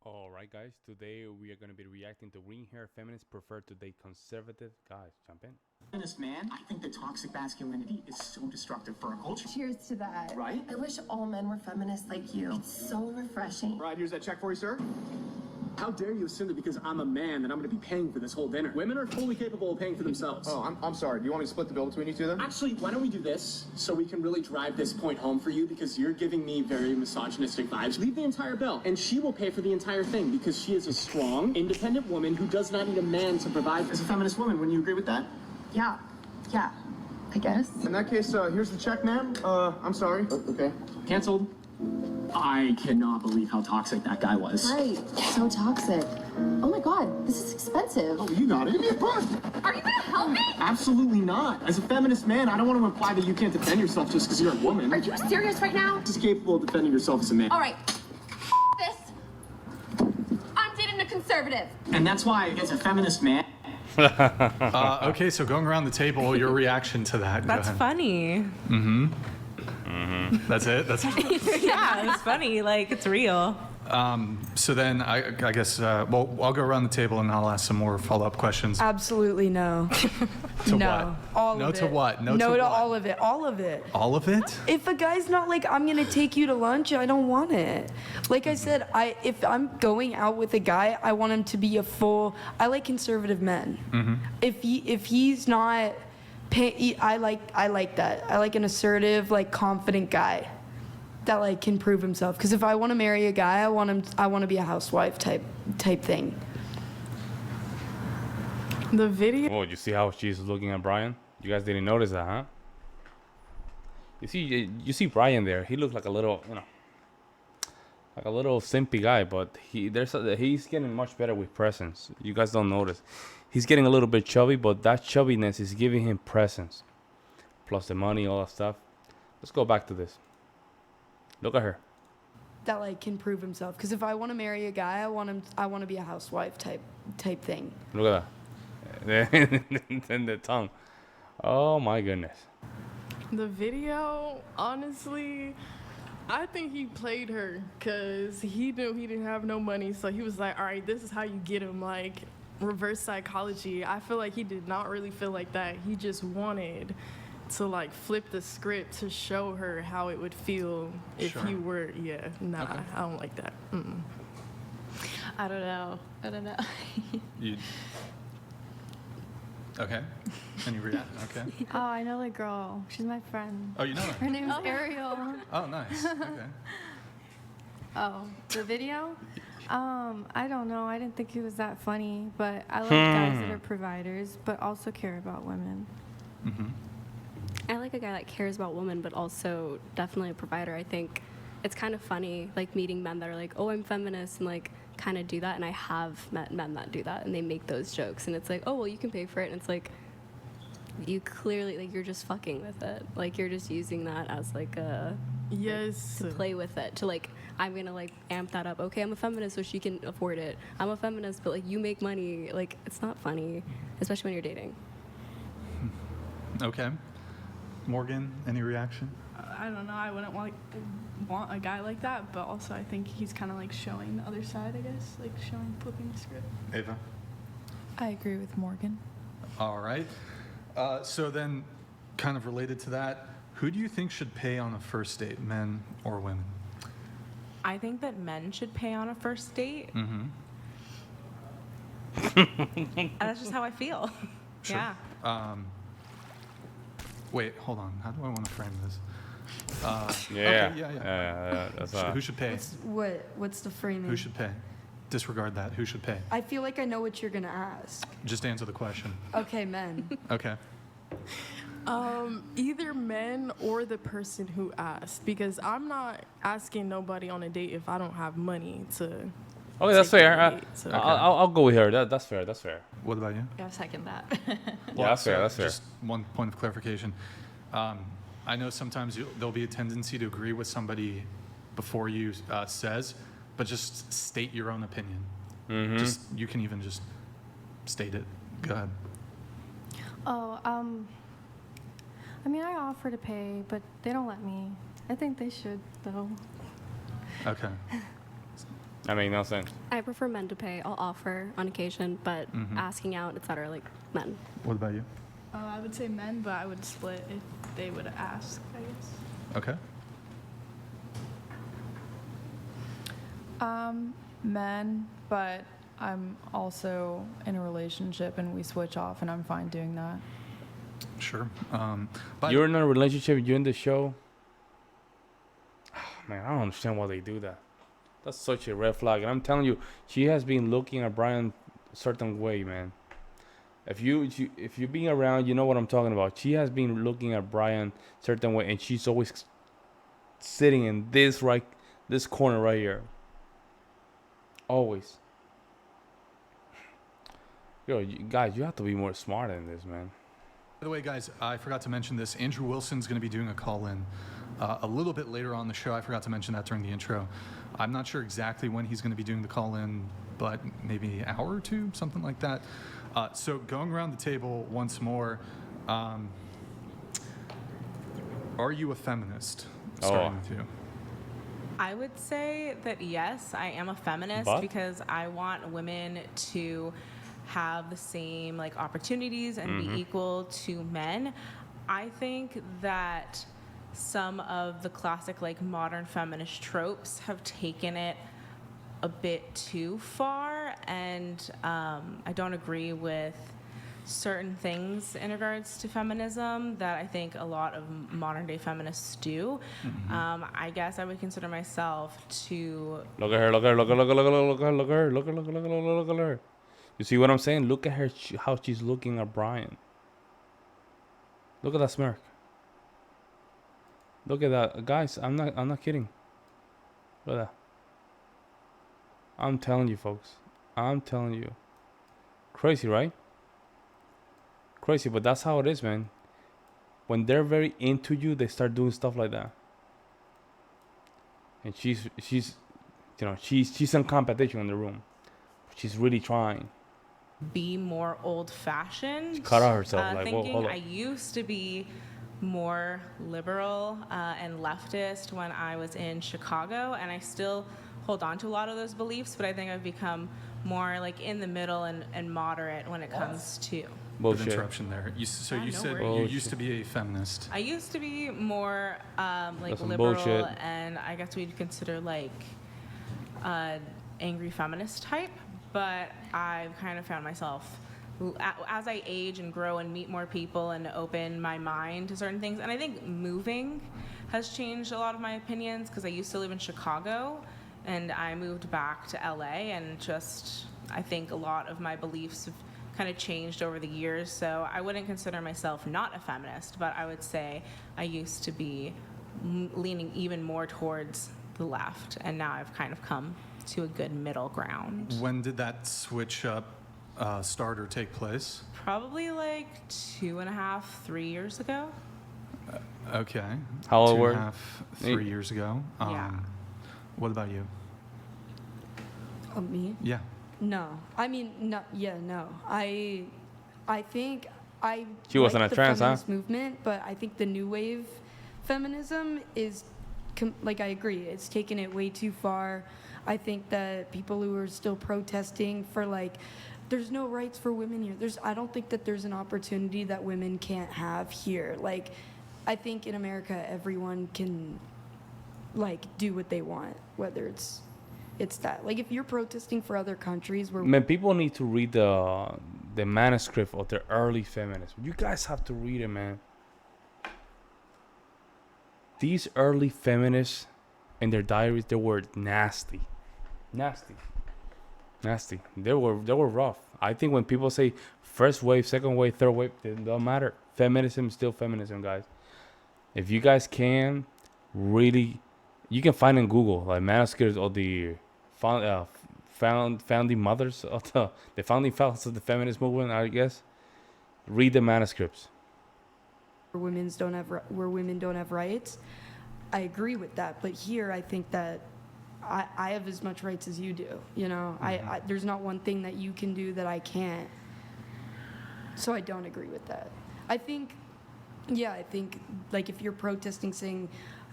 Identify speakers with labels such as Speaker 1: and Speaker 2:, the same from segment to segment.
Speaker 1: All right, guys. Today we are going to be reacting to green hair feminists prefer to date conservative guys. Jump in.
Speaker 2: Feminist man, I think that toxic masculinity is so destructive for our culture.
Speaker 3: Cheers to that.
Speaker 2: Right?
Speaker 3: I wish all men were feminists like you. It's so refreshing.
Speaker 2: Right, here's that check for you, sir. How dare you assume that because I'm a man that I'm going to be paying for this whole dinner? Women are fully capable of paying for themselves.
Speaker 4: Oh, I'm sorry. Do you want me to split the bill between you two then?
Speaker 2: Actually, why don't we do this so we can really drive this point home for you, because you're giving me very misogynistic vibes. Leave the entire bill, and she will pay for the entire thing because she is a strong, independent woman who does not need a man to provide. As a feminist woman, wouldn't you agree with that?
Speaker 3: Yeah, I guess.
Speaker 4: In that case, here's the check, ma'am. I'm sorry. Okay.
Speaker 2: Canceled. I cannot believe how toxic that guy was.
Speaker 3: Right, so toxic. Oh my god, this is expensive.
Speaker 2: Oh, you got it. Give me a push.
Speaker 3: Are you gonna help me?
Speaker 2: Absolutely not. As a feminist man, I don't want to imply that you can't defend yourself just because you're a woman.
Speaker 3: Are you serious right now?
Speaker 2: Just capable of defending yourself as a man.
Speaker 3: All right, this. I'm dating a conservative.
Speaker 2: And that's why, as a feminist man...
Speaker 5: Okay, so going around the table, your reaction to that.
Speaker 6: That's funny.
Speaker 5: That's it? That's
Speaker 6: Yeah, it's funny. Like, it's real.
Speaker 5: So then I guess, well, I'll go around the table and I'll ask some more follow-up questions.
Speaker 7: Absolutely no.
Speaker 5: To
Speaker 7: No.
Speaker 5: what?
Speaker 7: All
Speaker 5: No
Speaker 7: of
Speaker 5: to
Speaker 7: it.
Speaker 5: what? No
Speaker 7: No
Speaker 5: to
Speaker 7: to
Speaker 5: what?
Speaker 7: all of it. All of it.
Speaker 5: All of it?
Speaker 7: If a guy's not like, I'm gonna take you to lunch, I don't want it. Like I said, if I'm going out with a guy, I want him to be a full. I like conservative men. If he's not, I like that. I like an assertive, like confident guy that like can prove himself. Because if I want to marry a guy, I want to be a housewife type thing.
Speaker 6: The video.
Speaker 1: Oh, you see how she's looking at Brian? You guys didn't notice that, huh? You see Brian there. He looks like a little, like a little simpy guy, but he's getting much better with presence. You guys don't notice. He's getting a little bit chubby, but that chubbiness is giving him presence. Plus the money, all that stuff. Let's go back to this. Look at her.
Speaker 7: That like can prove himself. Because if I want to marry a guy, I want to be a housewife type thing.
Speaker 1: Look at that. And the tongue. Oh my goodness.
Speaker 6: The video, honestly, I think he played her because he knew he didn't have no money. So he was like, all right, this is how you get him. Like, reverse psychology. I feel like he did not really feel like that. He just wanted to like flip the script to show her how it would feel if
Speaker 5: Sure.
Speaker 6: he were, nah,
Speaker 5: Okay.
Speaker 6: I don't like that.
Speaker 8: I don't know.
Speaker 5: You... Okay. Any reaction? Okay.
Speaker 8: Oh, I know the girl. She's my friend.
Speaker 5: Oh, you know
Speaker 8: Her
Speaker 5: her?
Speaker 8: name's Ariel.
Speaker 5: Oh, nice. Okay.
Speaker 8: Oh, the video? I don't know. I didn't think he was that funny, but I like guys that are providers, but also care about women.
Speaker 9: I like a guy that cares about women, but also definitely a provider. I think it's kind of funny, like meeting men that are like, oh, I'm feminist, and like kind of do that. And I have met men that do that, and they make those jokes, and it's like, oh, well, you can pay for it. And it's like, you clearly, like, you're just fucking with it. Like, you're just using that as like a,
Speaker 6: Yes.
Speaker 9: to play with it, to like, I'm gonna like amp that up. Okay, I'm a feminist, so she can afford it. I'm a feminist, but like, you make money. Like, it's not funny, especially when you're dating.
Speaker 5: Okay. Morgan, any reaction?
Speaker 10: I don't know. I wouldn't want a guy like that, but also I think he's kind of like showing the other side, I guess, like flipping the script.
Speaker 5: Ava?
Speaker 7: I agree with Morgan.
Speaker 5: All right. So then, kind of related to that, who do you think should pay on a first date, men or women?
Speaker 6: I think that men should pay on a first date. That's just how I feel.
Speaker 5: Sure.
Speaker 6: Yeah.
Speaker 5: Wait, hold on. How do I want to frame this?
Speaker 1: Yeah.
Speaker 5: Okay, yeah.
Speaker 1: That's
Speaker 5: Who should pay?
Speaker 7: What's the framing?
Speaker 5: Who should pay? Disregard that. Who should pay?
Speaker 7: I feel like I know what you're gonna ask.
Speaker 5: Just answer the question.
Speaker 7: Okay, men.
Speaker 5: Okay.
Speaker 6: Either men or the person who asked, because I'm not asking nobody on a date if I don't have money to.
Speaker 1: Okay, that's
Speaker 6: take
Speaker 1: fair.
Speaker 6: on a date, so.
Speaker 1: I'll go with her. That's fair. That's fair.
Speaker 5: What about you?
Speaker 8: Yeah, second that.
Speaker 1: Yeah, that's fair. That's fair.
Speaker 5: Just one point of clarification. I know sometimes there'll be a tendency to agree with somebody before you says, but just state your own opinion. Just you can even just state it. Go ahead.
Speaker 8: Oh, I mean, I offer to pay, but they don't let me. I think they should, though.
Speaker 5: Okay.
Speaker 1: That makes no sense.
Speaker 9: I prefer men to pay. I'll offer on occasion, but asking out, etc., like men.
Speaker 5: What about you?
Speaker 10: I would say men, but I would split if they would ask, I guess.
Speaker 5: Okay.
Speaker 11: Men, but I'm also in a relationship and we switch off, and I'm fine doing that.
Speaker 5: Sure. But
Speaker 1: You're in a relationship, you're in the show. Man, I don't understand why they do that. That's such a red flag. And I'm telling you, she has been looking at Brian a certain way, man. If you're being around, you know what I'm talking about. She has been looking at Brian a certain way, and she's always sitting in this corner right here. Always. Yo, guys, you have to be more smart than this, man.
Speaker 5: by the way, guys, I forgot to mention this. Andrew Wilson's going to be doing a call-in a little bit later on the show. I forgot to mention that during the intro. I'm not sure exactly when he's going to be doing the call-in, but maybe an hour or two, something like that. So going around the table once more, are you a feminist? Starting with you.
Speaker 12: I would say that yes, I am a feminist because I want women to have the same like opportunities and be equal to men. I think that some of the classic like modern feminist tropes have taken it a bit too far, and I don't agree with certain things in regards to feminism that I think a lot of modern day feminists do. I guess I would consider myself to
Speaker 1: look at her, look at her, look at her, look at her, look at her, look at her, look at her, look at her, look at her. You see what I'm saying? Look at her, how she's looking at Brian. Look at that smirk. Look at that, guys. I'm not kidding. Look at that. I'm telling you, folks. I'm telling you. Crazy, right? Crazy, but that's how it is, man. When they're very into you, they start doing stuff like that. And she's you know, she's in competition in the room. She's really trying.
Speaker 12: be more old-fashioned.
Speaker 1: She cut out herself. Like,
Speaker 12: thinking.
Speaker 1: whoa, hold up.
Speaker 12: I used to be more liberal and leftist when I was in Chicago, and I still hold on to a lot of those beliefs, but I think I've become more like in the middle and moderate when it comes to.
Speaker 5: Bullshit. Interruption there. You said you used to be a feminist.
Speaker 12: I used to be more like liberal,
Speaker 1: bullshit.
Speaker 12: and I guess we'd consider like angry feminist type. But I've kind of found myself, as I age and grow and meet more people and open my mind to certain things, and I think moving has changed a lot of my opinions, because I used to live in Chicago, and I moved back to LA, and just I think a lot of my beliefs have kind of changed over the years. So I wouldn't consider myself not a feminist, but I would say I used to be leaning even more towards the left, and now I've kind of come to a good middle ground.
Speaker 5: When did that switch up start or take place?
Speaker 12: Probably like 2.5, 3 years ago.
Speaker 5: Okay.
Speaker 1: How old were you?
Speaker 5: 2.5, 3 years ago.
Speaker 12: Yeah.
Speaker 5: What about you?
Speaker 7: Me?
Speaker 5: Yeah.
Speaker 7: No. I mean, no. Yeah, no. I think I
Speaker 1: She wasn't
Speaker 7: like
Speaker 1: a
Speaker 7: the
Speaker 1: trans, huh?
Speaker 7: feminist movement, but I think the new wave feminism is, like, I agree. It's taken it way too far. I think that people who are still protesting for, like, there's no rights for women here. I don't think that there's an opportunity that women can't have here. Like, I think in America, everyone can, like, do what they want, whether it's that. Like, if you're protesting for other countries where...
Speaker 1: Man, people need to read the manuscript of the early feminism. You guys have to read it, man. These early feminists, in their diaries, they were nasty. Nasty. They were rough. I think when people say first wave, second wave, third wave, it don't matter. Feminism is still feminism, guys. If you guys can really, you can find in Google like manuscripts of the founding mothers of the founding fathers of the feminist movement, I guess. Read the manuscripts.
Speaker 7: where women don't have rights. I agree with that, but here I think that I have as much rights as you do. You know, I there's not one thing that you can do that I can't. So I don't agree with that. I think like if you're protesting saying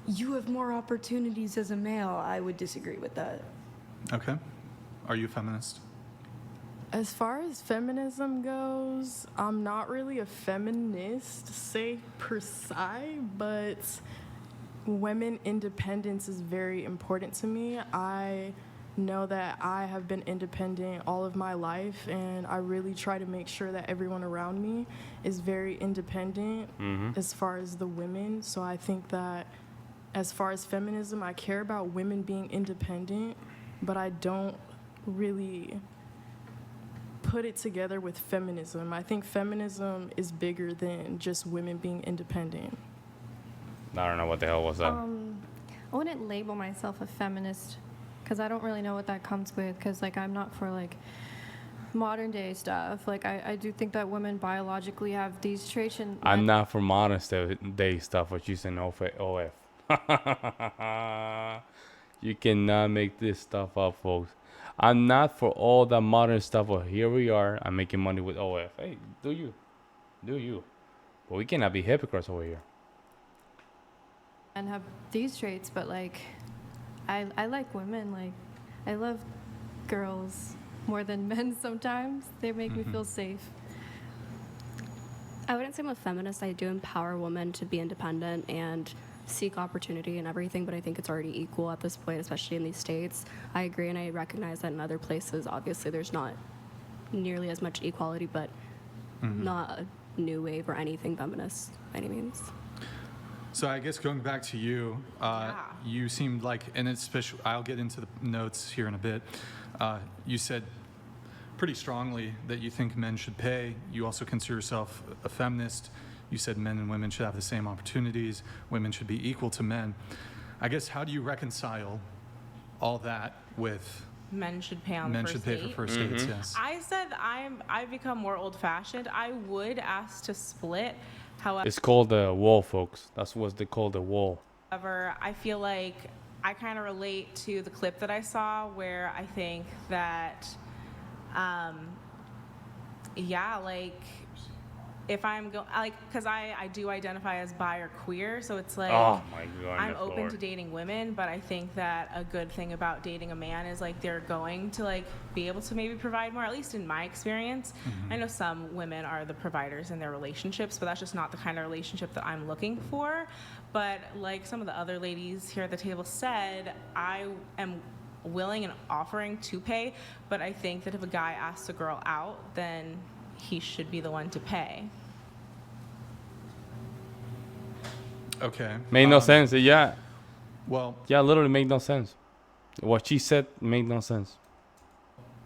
Speaker 7: you have more opportunities as a male, I would disagree with that.
Speaker 5: Okay. Are you a feminist?
Speaker 6: As far as feminism goes, I'm not really a feminist, say per se, but women independence is very important to me. I know that I have been independent all of my life, and I really try to make sure that everyone around me is very independent as far as the women. So I think that as far as feminism, I care about women being independent, but I don't really put it together with feminism. I think feminism is bigger than just women being independent.
Speaker 1: I don't know what the hell was that.
Speaker 8: I wouldn't label myself a feminist because I don't really know what that comes with, because like I'm not for like modern day stuff. Like I do think that women biologically have these traits, and
Speaker 1: I'm not for modern day stuff, what you saying OF. You cannot make this stuff up, folks. I'm not for all that modern stuff, but here we are. I'm making money with OF. Hey, do you. But we cannot be hypocrites over here.
Speaker 8: and have these traits, but like I like women. Like I love girls more than men sometimes. They make me feel safe.
Speaker 9: I wouldn't say I'm a feminist. I do empower women to be independent and seek opportunity and everything, but I think it's already equal at this point, especially in these states. I agree, and I recognize that in other places, obviously, there's not nearly as much equality, but not a new wave or anything feminist by any means.
Speaker 5: So I guess going back to you, you seemed like, and especially, I'll get into the notes here in a bit. You said pretty strongly that you think men should pay. You also consider yourself a feminist. You said men and women should have the same opportunities. Women should be equal to men. I guess, how do you reconcile all that with
Speaker 12: men should pay on
Speaker 5: men
Speaker 12: the first
Speaker 5: should pay
Speaker 12: date?
Speaker 5: for first dates? Yes.
Speaker 12: I said I've become more old-fashioned. I would ask to split. However,
Speaker 1: It's called the wall, folks. That's what they call the wall.
Speaker 12: I feel like I kind of relate to the clip that I saw where I think that, like, if I'm because I do identify as bi or queer, so it's like,
Speaker 1: Oh my God,
Speaker 12: I'm open to dating women, but I think that a good thing about dating a man is like they're going to like be able to maybe provide more, at least in my experience. I know some women are the providers in their relationships, but that's just not the kind of relationship that I'm looking for. But like some of the other ladies here at the table said, I am willing and offering to pay, but I think that if a guy asks a girl out, then he should be the one to pay.
Speaker 5: Okay.
Speaker 1: Made no sense. Yeah.
Speaker 5: Well,
Speaker 1: Yeah, literally made no sense. What she said made no sense.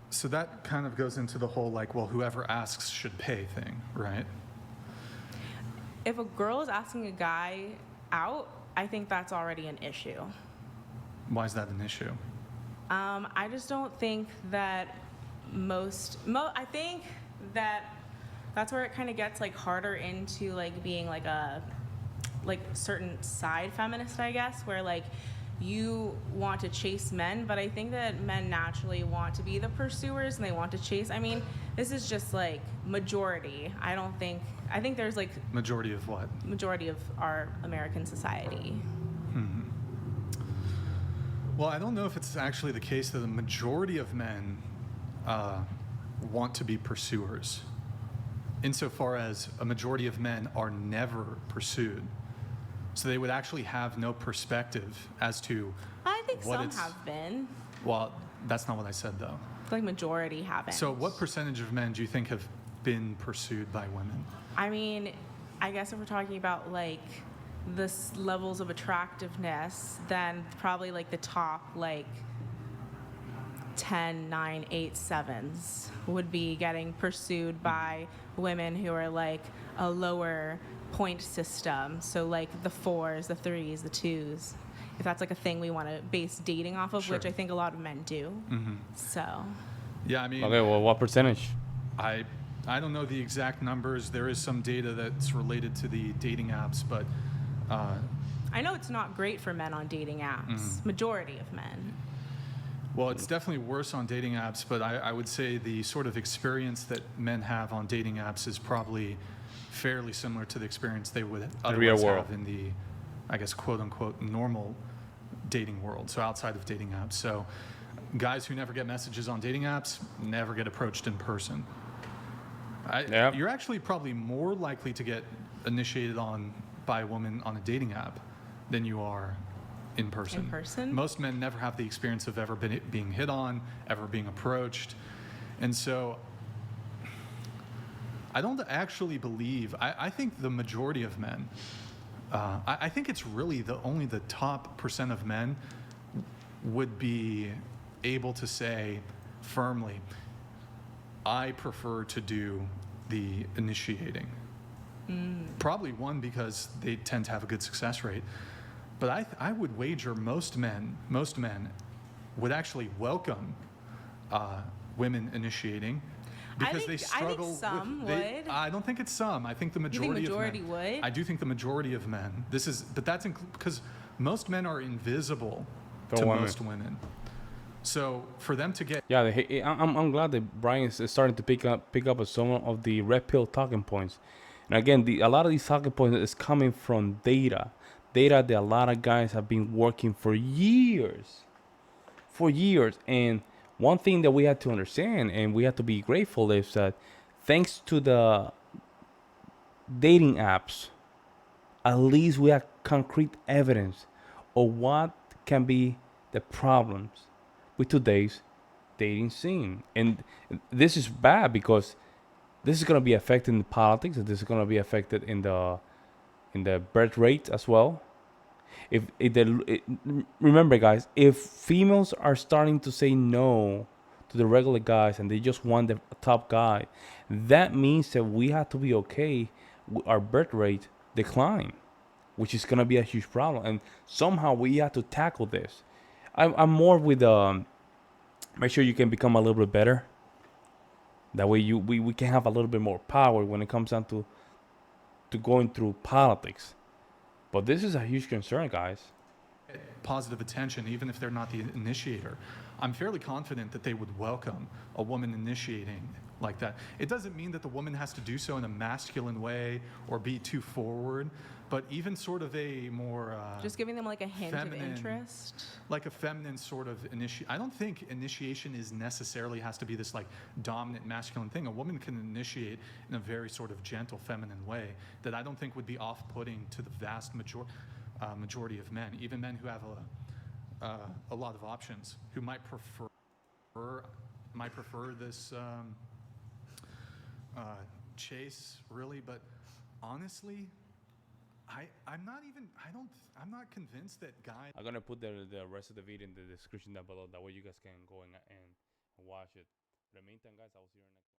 Speaker 5: so that kind of goes into the whole like, well, whoever asks should pay thing, right?
Speaker 12: If a girl is asking a guy out, I think that's already an issue.
Speaker 5: Why is that an issue?
Speaker 12: I just don't think that I think that that's where it kind of gets like harder into like being like a certain side feminist, I guess, where like you want to chase men, but I think that men naturally want to be the pursuers and they want to chase. I mean, this is just like majority. I think there's like
Speaker 5: Majority of what?
Speaker 12: majority of our American society.
Speaker 5: Well, I don't know if it's actually the case that the majority of men want to be pursuers, insofar as a majority of men are never pursued. So they would actually have no perspective as to
Speaker 12: I think
Speaker 5: what
Speaker 12: some
Speaker 5: it's.
Speaker 12: have been.
Speaker 5: Well, that's not what I said, though.
Speaker 12: Like majority haven't.
Speaker 5: So what percentage of men do you think have been pursued by women?
Speaker 12: I mean, I guess if we're talking about like the levels of attractiveness, then probably like the top like 10, 9, 8, 7s would be getting pursued by women who are like a lower point system. So like the 4s, the 3s, the 2s. If that's like a thing we want to base dating off of,
Speaker 5: Sure.
Speaker 12: which I think a lot of men do. So
Speaker 5: Yeah, I mean,
Speaker 1: Okay, well, what percentage?
Speaker 5: I don't know the exact numbers. There is some data that's related to the dating apps, but
Speaker 12: I know it's not great for men on dating apps. Majority of men.
Speaker 5: well, it's definitely worse on dating apps, but I would say the sort of experience that men have on dating apps is probably fairly similar to the experience they would
Speaker 1: real
Speaker 5: otherwise
Speaker 1: world.
Speaker 5: have in the, I guess, quote unquote, normal dating world, so outside of dating apps. So guys who never get messages on dating apps never get approached in person. You're actually probably more likely to get initiated on by a woman on a dating app than you are in person.
Speaker 12: In person?
Speaker 5: Most men never have the experience of ever being hit on, ever being approached. And so I don't actually believe, I think the majority of men, I think it's really only the top % of men would be able to say firmly, I prefer to do the initiating. Probably one, because they tend to have a good success rate. But I would wager most men would actually welcome women initiating, because they struggle.
Speaker 12: I think some would.
Speaker 5: I don't think it's some. I think the majority,
Speaker 12: you think majority
Speaker 5: of men
Speaker 12: would?
Speaker 5: I do think the majority of men. But that's because most men are invisible to most women. So for them to get
Speaker 1: I'm glad that Brian is starting to pick up on some of the red pill talking points. And again, a lot of these talking points is coming from data that a lot of guys have been working for years. And one thing that we have to understand and we have to be grateful is that thanks to the dating apps, at least we have concrete evidence of what can be the problems with today's dating scene. And this is bad because this is going to be affected in politics, and this is going to be affected in the birth rate as well. Remember, guys, if females are starting to say no to the regular guys and they just want the top guy, that means that we have to be okay with our birth rate decline, which is going to be a huge problem. And somehow we have to tackle this. I'm more with make sure you can become a little bit better. That way we can have a little bit more power when it comes down to going through politics. But this is a huge concern, guys.
Speaker 5: Positive attention, even if they're not the initiator. I'm fairly confident that they would welcome a woman initiating like that. It doesn't mean that the woman has to do so in a masculine way or be too forward, but even sort of a more
Speaker 12: just giving them like a hint
Speaker 5: feminine,
Speaker 12: of interest,
Speaker 5: like a feminine sort of I don't think initiation is necessarily has to be this like dominant masculine thing. A woman can initiate in a very sort of gentle feminine way that I don't think would be off-putting to the vast majority of men, even men who have a lot of options, who might prefer this chase, really. But honestly, I'm not convinced that guys.
Speaker 1: I'm gonna put the rest of the video in the description down below. That way you guys can go and watch it. In the meantime, guys, I will see you next.